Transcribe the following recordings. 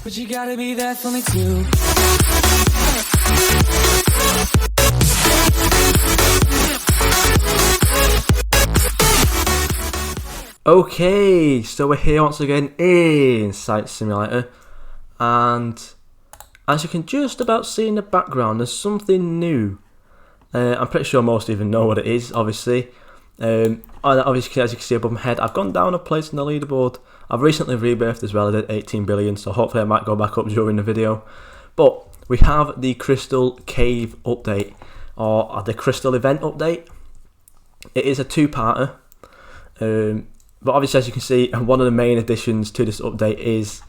But you gotta be there for me too. Okay, so we're here once again in Science Simulator, and as you can just about see in the background, there's something new. I'm pretty sure most even know what it is, obviously. Obviously, as you can see above my head, I've gone down a place in the leaderboard. I've recently rebirthed as well. I did 18 billion, so hopefully I might go back up during the video. But we have the Crystal Cave update, or the Crystal Event update. It is a two-parter. But obviously, as you can see, one of the main additions to this update is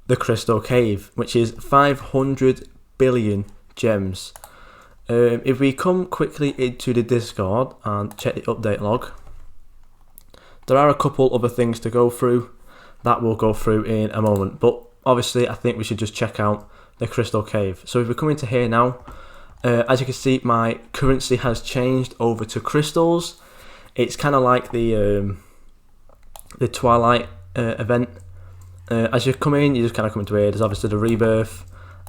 the Crystal Cave, which is 500 billion gems. If we come quickly into the Discord and check the update log, there are a couple other things to go through that we'll go through in a moment. But obviously, I think we should just check out the Crystal Cave. So if we come into here now, as you can see, my currency has changed over to crystals. It's kind of like the Twilight event. As you come in, you just kind of come into here. There's obviously the rebirth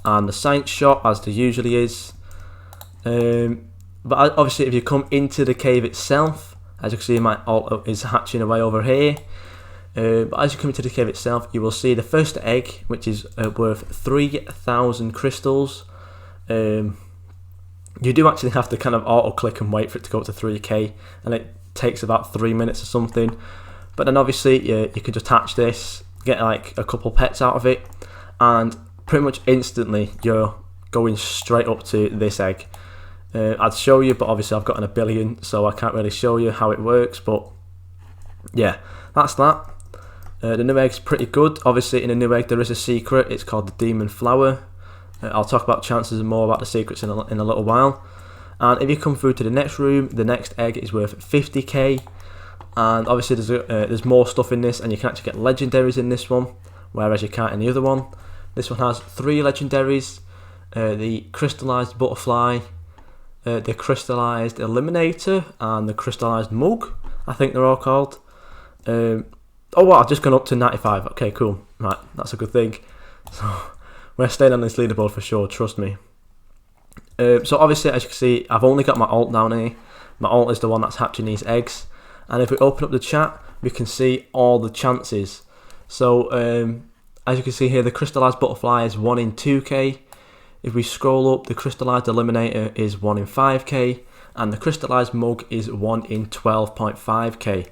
and the science shop, as there usually is. But obviously, if you come into the cave itself, as you can see, my alt is hatching away over here. But as you come into the cave itself, you will see the first egg, which is worth 3,000 crystals. You do actually have to kind of auto-click and wait for it to go up to 3k, and it takes about 3 minutes or something. But then obviously you can just hatch this, get like a couple pets out of it, and pretty much instantly you're going straight up to this egg. I'd show you, but obviously I've got a billion, so I can't really show you how it works. But yeah, that's that. The new egg's pretty good. Obviously in the new egg there is a secret. It's called the Demon Flower. I'll talk about chances and more about the secrets in a little while. And if you come through to the next room, the next egg is worth 50k. And obviously there's more stuff in this, and you can actually get legendaries in this one, whereas you can't in the other one. This one has 3 legendaries: the crystallized butterfly, the crystallized eliminator, and the crystallized mug, I think they're all called. Oh wow, I've just gone up to 95. Okay, cool. Right, that's a good thing. So we're staying on this leaderboard for sure, trust me. So obviously, as you can see, I've only got my alt down here. My alt is the one that's hatching these eggs. And if we open up the chat, we can see all the chances. So as you can see here, the crystallized butterfly is 1 in 2k. If we scroll up, the crystallized eliminator is 1 in 5k, and the crystallized mug is 1 in 12.5k.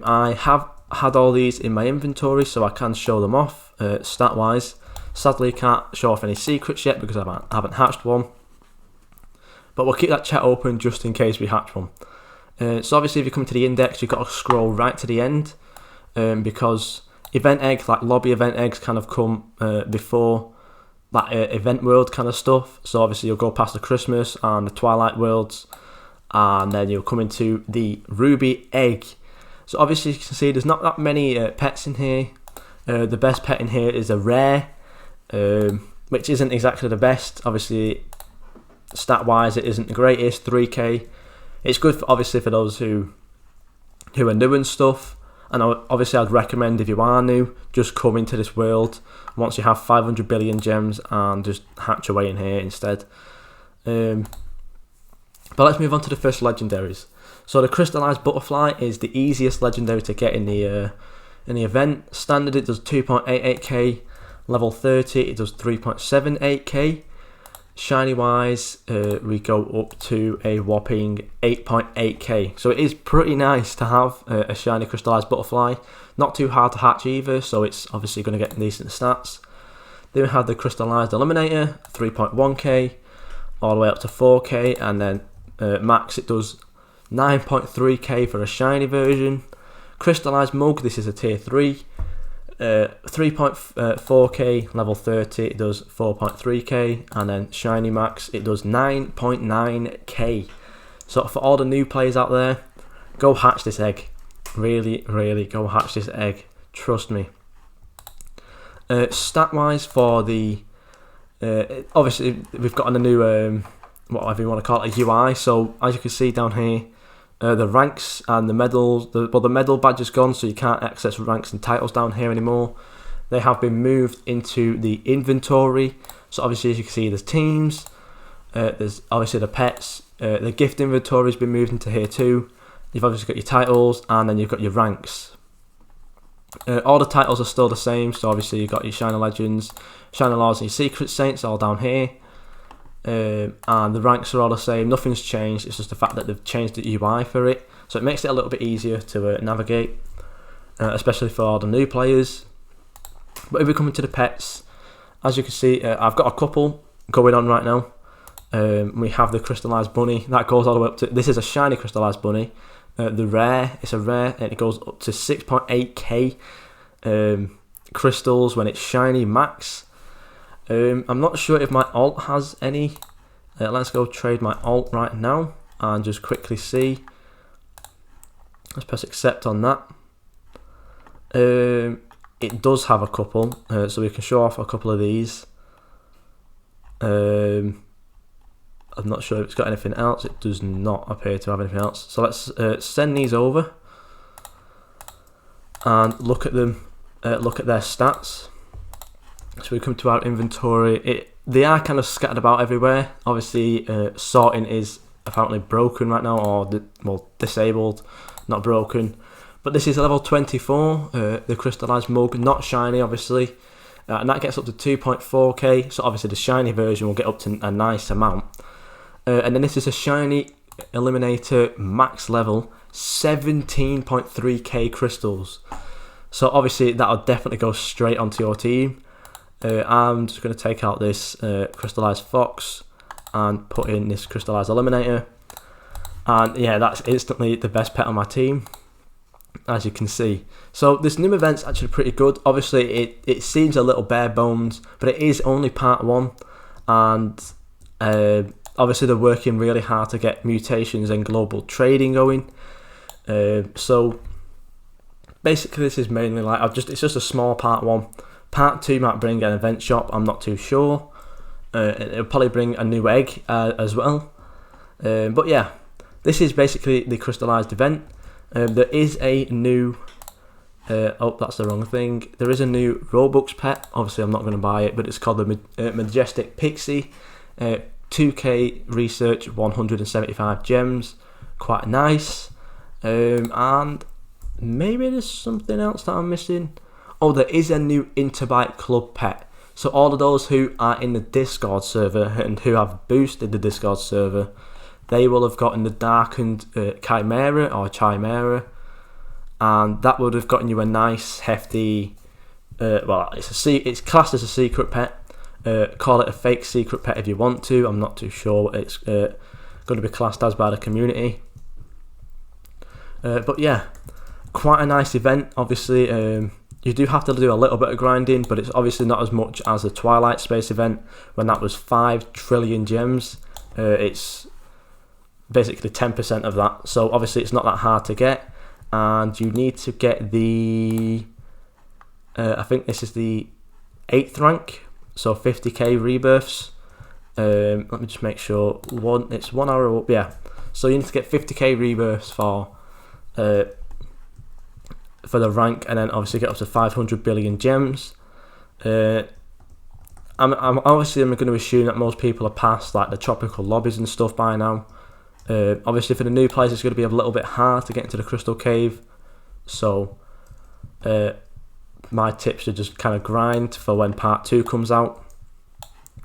I have had all these in my inventory, so I can show them off stat wise. Sadly, can't show off any secrets yet because I haven't hatched one, but we'll keep that chat open just in case we hatch one. So obviously if you come to the index, you've got to scroll right to the end, because event eggs, like lobby event eggs, kind of come before that event world kind of stuff. So obviously you'll go past the Christmas and the Twilight worlds, and then you'll come into the ruby egg. So obviously you can see there's not that many pets in here. The best pet in here is a rare, which isn't exactly the best. Obviously stat wise it isn't the greatest, 3k. It's good for, obviously, for those who are new and stuff. And obviously I'd recommend, if you are new, just come into this world once you have 500 billion gems and just hatch away in here instead. But let's move on to the first legendaries. So the crystallized butterfly is the easiest legendary to get in the event. Standard it does 2.88k, level 30 it does 3.78k. Shiny wise, we go up to a whopping 8.8k. So it is pretty nice to have a shiny crystallized butterfly. Not too hard to hatch either, so it's obviously going to get decent stats. Then we have the crystallized eliminator, 3.1k, all the way up to 4k, and then max it does 9.3k for a shiny version. Crystallized mug, this is a tier 3. 3.4k, level 30 it does 4.3k, and then shiny max it does 9.9k. So for all the new players out there, go hatch this egg. Really go hatch this egg, trust me. Stat wise for the obviously we've got a new whatever you want to call it, a UI. So as you can see down here, the ranks and the medals, the medal badge is gone, so you can't access ranks and titles down here anymore. they have been moved into the inventory. So obviously, as you can see, there's teams, there's obviously the pets, the gift inventory has been moved into here too. You've obviously got your titles, and then you've got your ranks. All the titles are still the same, so obviously you've got your Shiner Legends, Shiner Lords and your Secret Saints all down here. And the ranks are all the same, nothing's changed, it's just the fact that they've changed the UI for it. So it makes it a little bit easier to navigate, especially for all the new players. But if we come into the pets, as you can see, I've got a couple going on right now. We have the Crystallized Bunny, that goes all the way up to, this is a shiny Crystallized Bunny. The rare, it's a rare, and it goes up to 6.8k crystals when it's shiny max. I'm not sure if my alt has any. Let's go trade my alt right now and just quickly see. Let's press accept on that. It does have a couple, so we can show off a couple of these. I'm not sure if it's got anything else. It does not appear to have anything else. So let's send these over and look at them. Look at their stats. So we come to our inventory. They are kind of scattered about everywhere. Obviously, sorting is apparently broken right now, or disabled, not broken. But this is a level 24. The crystallized mug, not shiny, obviously, and that gets up to 2.4k. So obviously, the shiny version will get up to a nice amount. And then this is a shiny eliminator max level, 17.3k crystals. So obviously that'll definitely go straight onto your team. I'm just going to take out this crystallized fox and put in this crystallized eliminator. And yeah, that's instantly the best pet on my team, as you can see. So this new event's actually pretty good. Obviously it seems a little bare bones, but it is only part 1. And obviously they're working really hard to get mutations and global trading going. So basically this is mainly like, it's just a small part 1. Part 2 might bring an event shop, I'm not too sure. It'll probably bring a new egg as well. But yeah, this is basically the crystallized event. There is a new, oh that's the wrong thing. There is a new Robux pet, obviously I'm not going to buy it, but it's called the Majestic Pixie. 2k research, 175 gems, quite nice. And maybe there's something else that I'm missing. Oh, there is a new Interbyte Club pet. So all of those who are in the Discord server and who have boosted the Discord server, they will have gotten the Darkened Chimera or Chimera, and that would have gotten you a nice hefty. Well, it's classed as a secret pet. Call it a fake secret pet if you want to. I'm not too sure what it's going to be classed as by the community. But yeah, quite a nice event. Obviously, you do have to do a little bit of grinding, but it's obviously not as much as the Twilight Space event when that was 5 trillion gems. It's basically 10% of that. So obviously it's not that hard to get, and you need to get the I think this is the 8th rank. So 50k rebirths. Let me just make sure. It's 1 hour. Yeah. So you need to get 50k rebirths for the rank, and then obviously get up to 500 billion gems. I'm going to assume that most people are past like the tropical lobbies and stuff by now. Obviously for the new players it's going to be a little bit hard to get into the crystal cave. So my tips are just kind of grind for when part 2 comes out.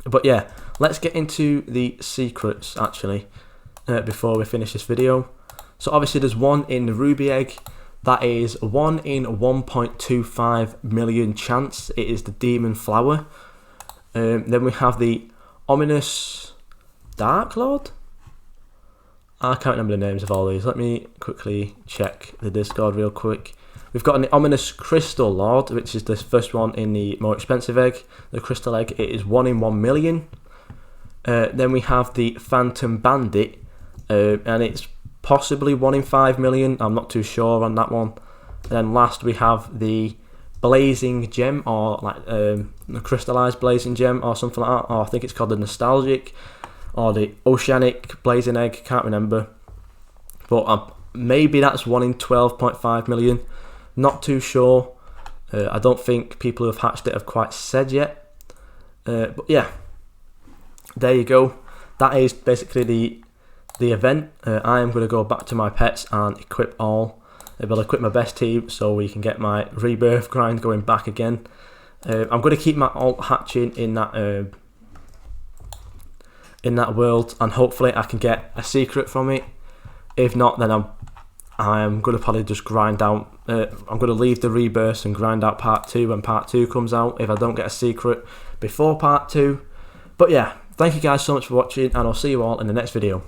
But yeah, let's get into the secrets actually before we finish this video. So obviously there's one in the ruby egg. That is 1 in 1.25 million chance. It is the demon flower. Then we have the ominous Dark Lord. I can't remember the names of all these. Let me quickly check the Discord real quick. We've got an ominous Crystal Lord, which is the first one in the more expensive egg. The Crystal Egg, it is 1 in 1 million. Then we have the Phantom Bandit, and it's possibly 1 in 5 million. I'm not too sure on that one. And then last we have the Blazing Gem, or like the Crystallized Blazing Gem, or something like that. Or I think it's called the Nostalgic, or the Oceanic Blazing Egg. Can't remember. But maybe that's 1 in 12.5 million. Not too sure. I don't think people who have hatched it have quite said yet. But yeah, there you go. That is basically the event. I am going to go back to my pets and equip all. I'll equip my best team so we can get my rebirth grind going back again. I'm going to keep my alt hatching in that world, and hopefully I can get a secret from it. If not, then I'm going to probably just grind out. I'm going to leave the rebirths and grind out part 2 when part 2 comes out, if I don't get a secret before part 2. But yeah, thank you guys so much for watching, and I'll see you all in the next video.